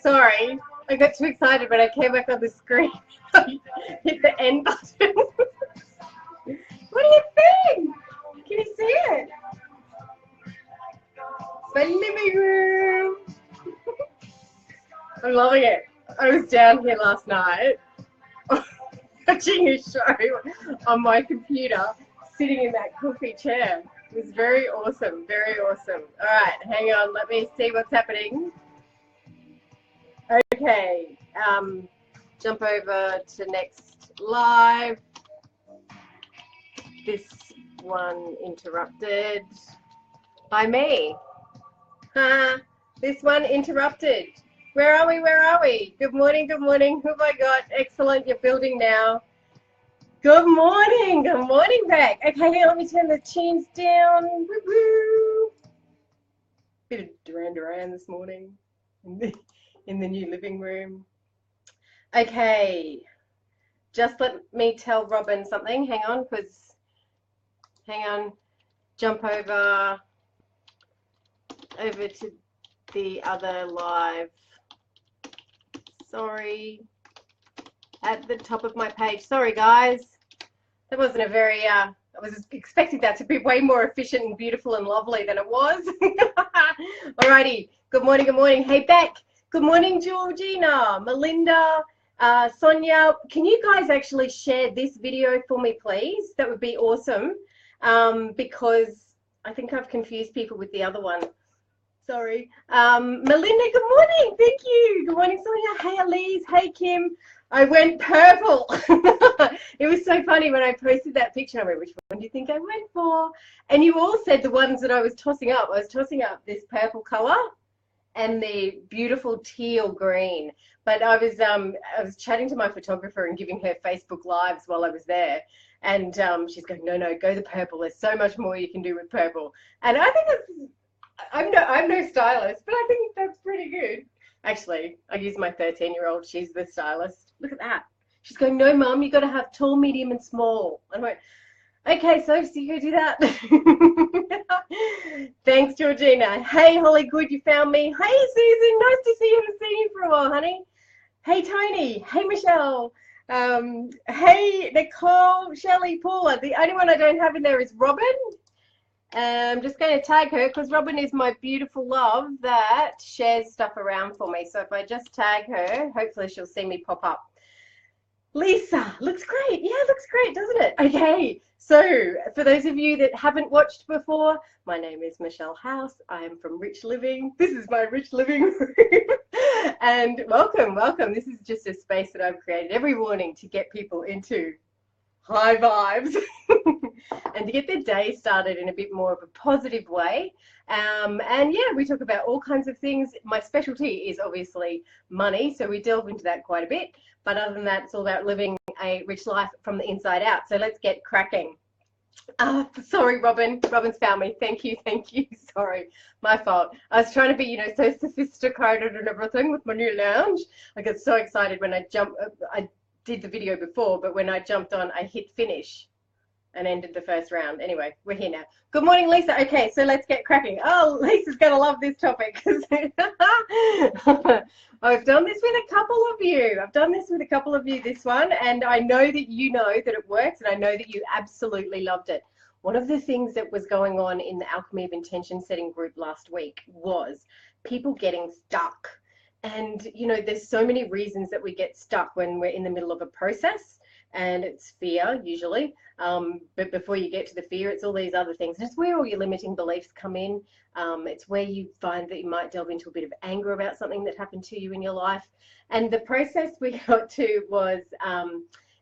Sorry, I got too excited when I came back on the screen. I hit the end button. What do you think? Can you see it? My living room. I'm loving it. I was down here last night watching a show on my computer, sitting in that comfy chair. It was very awesome, very awesome. All right, hang on. Let me see what's happening. Okay, jump over to next live. This one interrupted by me. This one interrupted. Where are we? Where are we? Good morning, good morning. Who have I got? Excellent, you're building now. Good morning back. Okay, let me turn the tunes down. Woo-woo. Bit of Duran Duran this morning in the new living room. Okay, just let me tell Robin something. Hang on, jump over to the other live. Sorry, at the top of my page. Sorry, guys. That wasn't a very, I was expecting that to be way more efficient and beautiful and lovely than it was. Alrighty, good morning, good morning. Hey, Beck, good morning, Georgina, Melinda, Sonia. Can you guys actually share this video for me, please? That would be awesome, because I think I've confused people with the other one. Sorry. Melinda, good morning. Thank you. Good morning, Sonia. Hey, Elise. Hey, Kim. I went purple. It was so funny when I posted that picture. I went, which one do you think I went for? And you all said the ones that I was tossing up. I was tossing up this purple color and the beautiful teal green. But I was chatting to my photographer and giving her Facebook Lives while I was there. And she's going, no, go the purple. There's so much more you can do with purple. And I think I'm no stylist, but I think that's pretty good. Actually, I use my 13-year-old. She's the stylist. Look at that. She's going, no, Mum, you got to have tall, medium, and small. And I went, okay, so you go do that. Thanks, Georgina. Hey, Holly, good, you found me. Hey, Susan, nice to see you. I haven't seen you for a while, honey. Hey, Tony. Hey, Michelle. Hey, Nicole, Shelley, Paula. The only one I don't have in there is Robin. I'm just going to tag her because Robin is my beautiful love that shares stuff around for me. So if I just tag her, hopefully she'll see me pop up. Lisa, looks great. Yeah, looks great, doesn't it? Okay, so for those of you that haven't watched before, my name is Michelle House. I am from Rich Living. This is my Rich Living room. And welcome. This is just a space that I've created every morning to get people into high vibes and to get their day started in a bit more of a positive way. And yeah, we talk about all kinds of things. My specialty is obviously money, so we delve into that quite a bit. But other than that, it's all about living a rich life from the inside out. So let's get cracking. Sorry, Robin's found me. Thank you. Sorry, my fault. I was trying to be, so sophisticated and everything with my new lounge. I got so excited when I did the video before, but when I jumped on, I hit finish and ended the first round. Anyway, we're here now. Good morning, Lisa. Okay, so let's get cracking. Oh, Lisa's going to love this topic. I've done this with a couple of you. This one, and I know that you know that it works, and I know that you absolutely loved it. One of the things that was going on in the Alchemy of Intention Setting group last week was people getting stuck. And, there's so many reasons that we get stuck when we're in the middle of a process, and it's fear usually. But before you get to the fear, it's all these other things. And it's where all your limiting beliefs come in. It's where you find that you might delve into a bit of anger about something that happened to you in your life. And the process we got to was,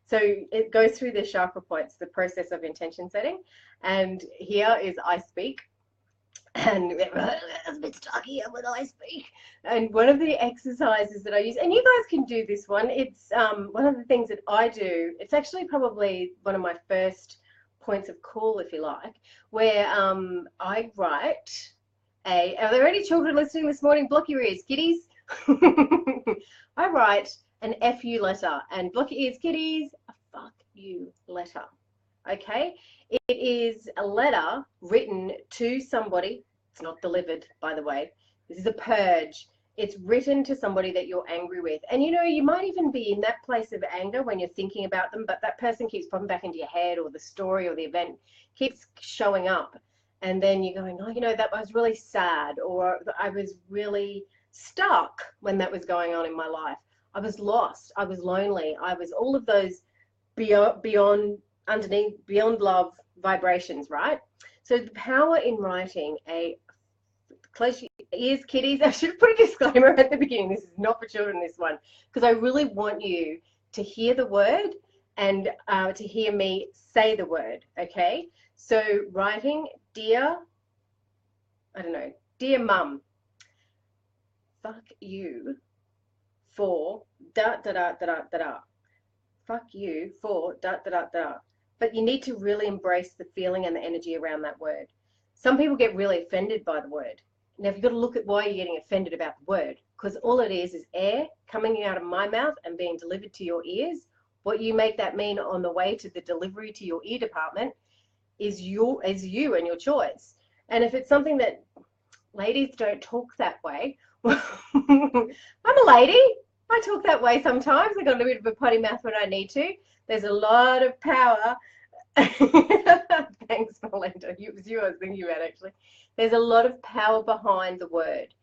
so it goes through the chakra points, the process of intention setting. And here is I speak. And it's a bit stuck here when I speak. And one of the exercises that I use, and you guys can do this one, it's one of the things that I do, it's actually probably one of my first points of call, if you like, where I write are there any children listening this morning? Block your ears, kiddies. I write an FU letter, and block your ears, kiddies, a fuck you letter. Okay, it is a letter written to somebody. It's not delivered, by the way. This is a purge. it's written to somebody that you're angry with. And you know, you might even be in that place of anger when you're thinking about them, but that person keeps popping back into your head, or the story or the event keeps showing up. And then you're going, oh, you know, that was really sad, or I was really stuck when that was going on in my life. I was lost, I was lonely, I was all of those beyond underneath, beyond love vibrations, right? So the power in writing a close your ears, kiddies. I should put a disclaimer at the beginning. This is not for children, this one, because I really want you to hear the word and to hear me say the word, okay? So writing, dear, I don't know, dear mum, fuck you for da da da da da da. Fuck you for da da da da. But you need to really embrace the feeling and the energy around that word. Some people get really offended by the word. Now, you've got to look at why you're getting offended about the word, because all it is air coming out of my mouth and being delivered to your ears. What you make that mean on the way to the delivery to your ear department is you and your choice. And if it's something that ladies don't talk that way, well, I'm a lady. I talk that way sometimes. I got a bit of a potty mouth when I need to. There's a lot of power. Thanks, Melinda. It was you I was thinking about, actually. There's a lot of power behind the word.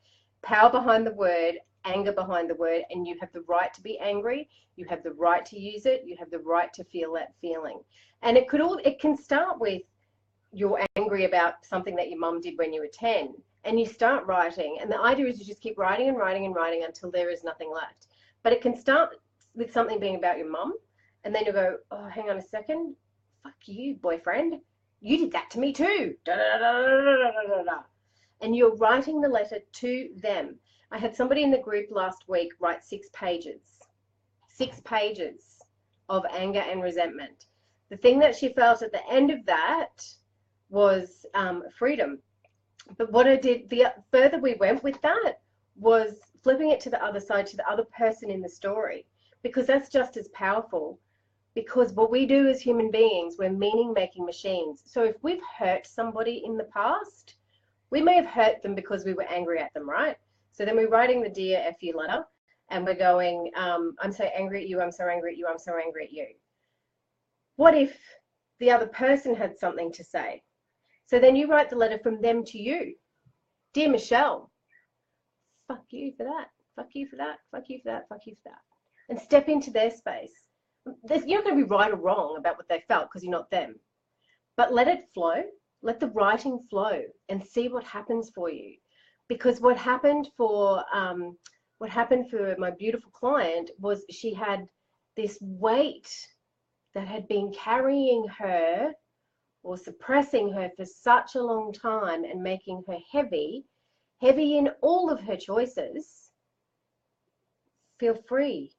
Power behind the word, anger behind the word, and you have the right to be angry. You have the right to use it. You have the right to feel that feeling. And it can start with you're angry about something that your mum did when you were 10, and you start writing, and the idea is you just keep writing and writing and writing until there is nothing left. But it can start with something being about your mum, and then you go, oh, hang on a second, fuck you, boyfriend, you did that to me too, da, da, da, da, da, da, da. And you're writing the letter to them. I had somebody in the group last week write 6 pages of anger and resentment. The thing that she felt at the end of that was freedom. But what I did, the further we went with that, was flipping it to the other side, to the other person in the story, because that's just as powerful. Because what we do as human beings, we're meaning-making machines. So if we've hurt somebody in the past, we may have hurt them because we were angry at them, right? So then we're writing the Dear F You letter, and we're going, I'm so angry at you, I'm so angry at you, I'm so angry at you. What if the other person had something to say? So then you write the letter from them to you. Dear Michelle, fuck you for that, fuck you for that, fuck you for that, fuck you for that. And step into their space. You're not going to be right or wrong about what they felt because you're not them. But let it flow. Let the writing flow and see what happens for you. Because what happened for my beautiful client was she had this weight that had been carrying her or suppressing her for such a long time and making her heavy in all of her choices. Feel free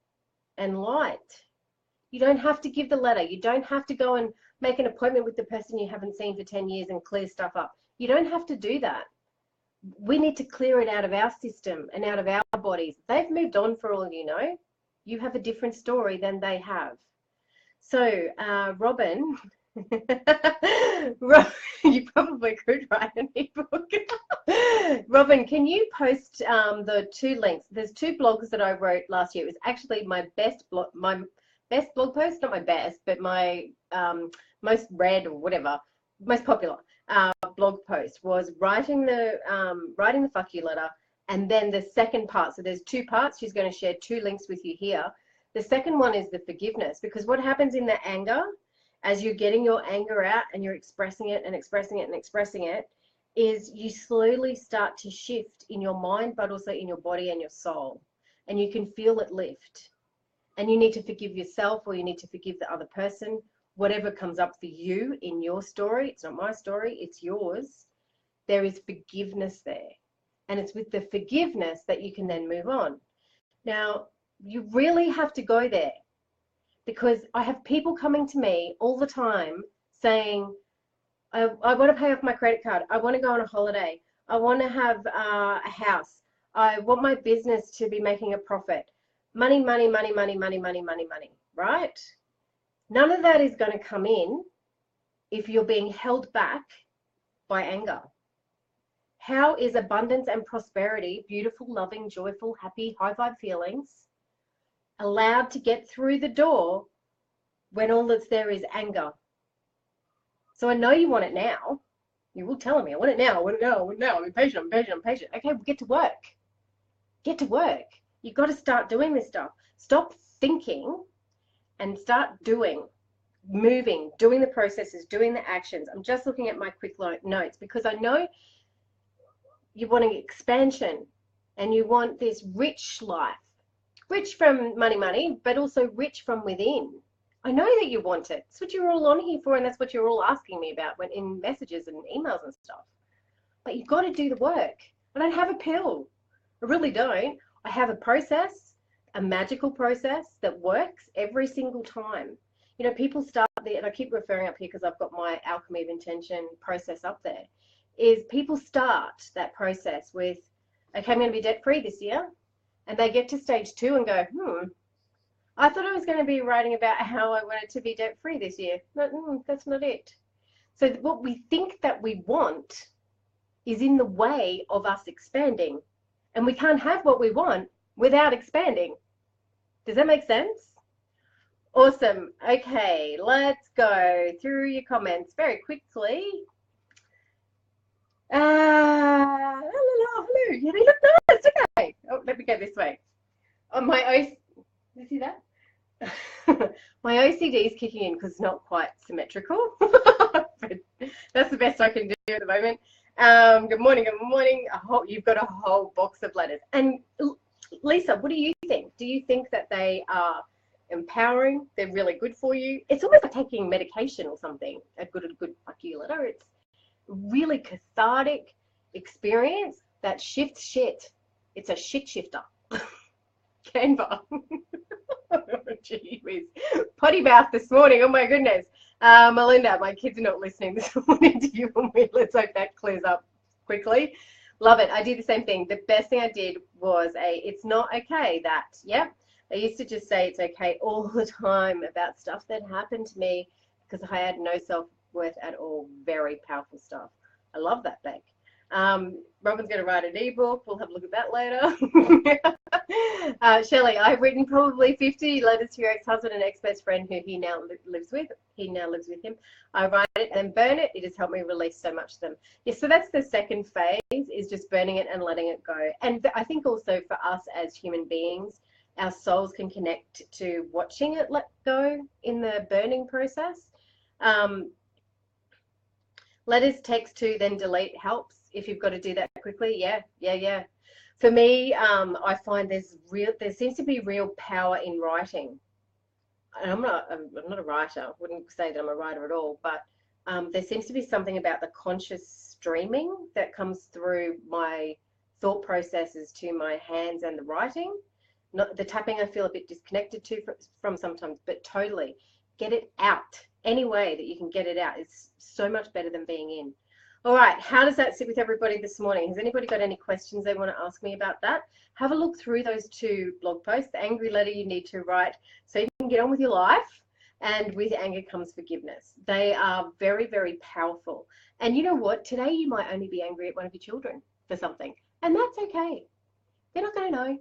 and light. You don't have to give the letter. You don't have to go and make an appointment with the person you haven't seen for 10 years and clear stuff up. You don't have to do that. We need to clear it out of our system and out of our bodies. They've moved on, for all you know. You have a different story than they have. So, Robin, you probably could write an ebook. Robin, can you post the 2 links? There's 2 blogs that I wrote last year. It was actually my best blog post, not my best, but my most read or whatever, most popular blog post was writing the fuck you letter, and then the second part. So there's 2 parts. She's going to share 2 links with you here. The second one is the forgiveness, because what happens in the anger, as you're getting your anger out and you're expressing it and expressing it and expressing it, is you slowly start to shift in your mind, but also in your body and your soul, and you can feel it lift. And you need to forgive yourself, or you need to forgive the other person, whatever comes up for you in your story. It's not my story, it's yours. There is forgiveness there. And it's with the forgiveness that you can then move on. Now, you really have to go there, because I have people coming to me all the time saying, I want to pay off my credit card. I want to go on a holiday. I want to have a house. I want my business to be making a profit. Money, money, money, money, money, money, money, money, right? None of that is going to come in if you're being held back by anger. How is abundance and prosperity, beautiful, loving, joyful, happy, high vibe feelings allowed to get through the door when all that's there is anger? So I know you want it now. You will tell me, I want it now, I want it now, I want it now. I'm impatient, I'm impatient, I'm impatient. Okay, well, get to work. Get to work. You've got to start doing this stuff. Stop thinking and start doing, moving, doing the processes, doing the actions. I'm just looking at my quick notes because I know you want an expansion and you want this rich life, rich from money, but also rich from within. I know that you want it. That's what you're all on here for, and that's what you're all asking me about when in messages and emails and stuff. But you've got to do the work. I don't have a pill. I really don't. I have a process, a magical process that works every single time. You know, people start there, and I keep referring up here because I've got my Alchemy of Intention process up there, is people start that process with, okay, I'm going to be debt free this year. And they get to stage 2 and go, I thought I was going to be writing about how I wanted to be debt free this year. No, that's not it. So what we think that we want is in the way of us expanding. And we can't have what we want without expanding. Does that make sense? Awesome. Okay, let's go through your comments very quickly. Hello. Yeah, they look nice. Okay. Oh, let me go this way. On my OCD, you see that? My OCD is kicking in because it's not quite symmetrical. But that's the best I can do at the moment. Good morning. You've got a whole box of letters. And Lisa, what do you think? Do you think that they are empowering? They're really good for you? It's almost like taking medication or something. A good fucky letter. It's really cathartic experience that shifts shit. It's a shit shifter. Canva. Oh, gee whiz. Potty bath this morning. Oh my goodness. Melinda, my kids are not listening this morning to you and me. Let's hope that clears up quickly. Love it. I did the same thing. The best thing I did was it's not okay that, yep. I used to just say it's okay all the time about stuff that happened to me because I had no self-worth at all. Very powerful stuff. I love that, Beck. Robin's going to write an ebook. We'll have a look at that later. Shelley, I've written probably 50 letters to your ex-husband and ex-best friend who he now lives with. He now lives with him. I write it and burn it. It has helped me release so much of them. Yeah, so that's the second phase, is just burning it and letting it go. And I think also for us as human beings, our souls can connect to watching it let go in the burning process. Letters, text to, then delete helps if you've got to do that quickly. Yeah. For me, I find there seems to be real power in writing. And I'm not a writer. I wouldn't say that I'm a writer at all, but there seems to be something about the conscious streaming that comes through my thought processes to my hands and the writing. Not the tapping, I feel a bit disconnected from sometimes, but totally get it out. Any way that you can get it out is so much better than being in. All right, how does that sit with everybody this morning? Has anybody got any questions they want to ask me about that? Have a look through those 2 blog posts, the angry letter you need to write so you can get on with your life, and with anger comes forgiveness. They are very, very powerful. And you know what? Today you might only be angry at one of your children for something, and that's okay. They're not going to know.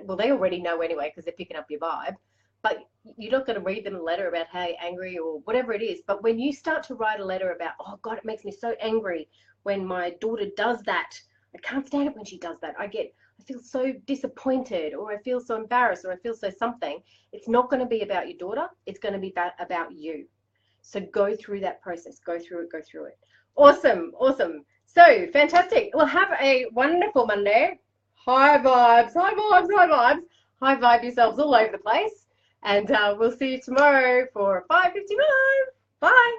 Well, they already know anyway because they're picking up your vibe. But you're not going to read them a letter about how you're angry or whatever it is. But when you start to write a letter about, oh God, it makes me so angry when my daughter does that. I can't stand it when she does that. I feel so disappointed, or I feel so embarrassed, or I feel so something. It's not going to be about your daughter. It's going to be about you. So go through that process. Go through it. Awesome. So fantastic. Well, have a wonderful Monday. High vibes. High vibe yourselves all over the place. And we'll see you tomorrow for 5:55. Bye.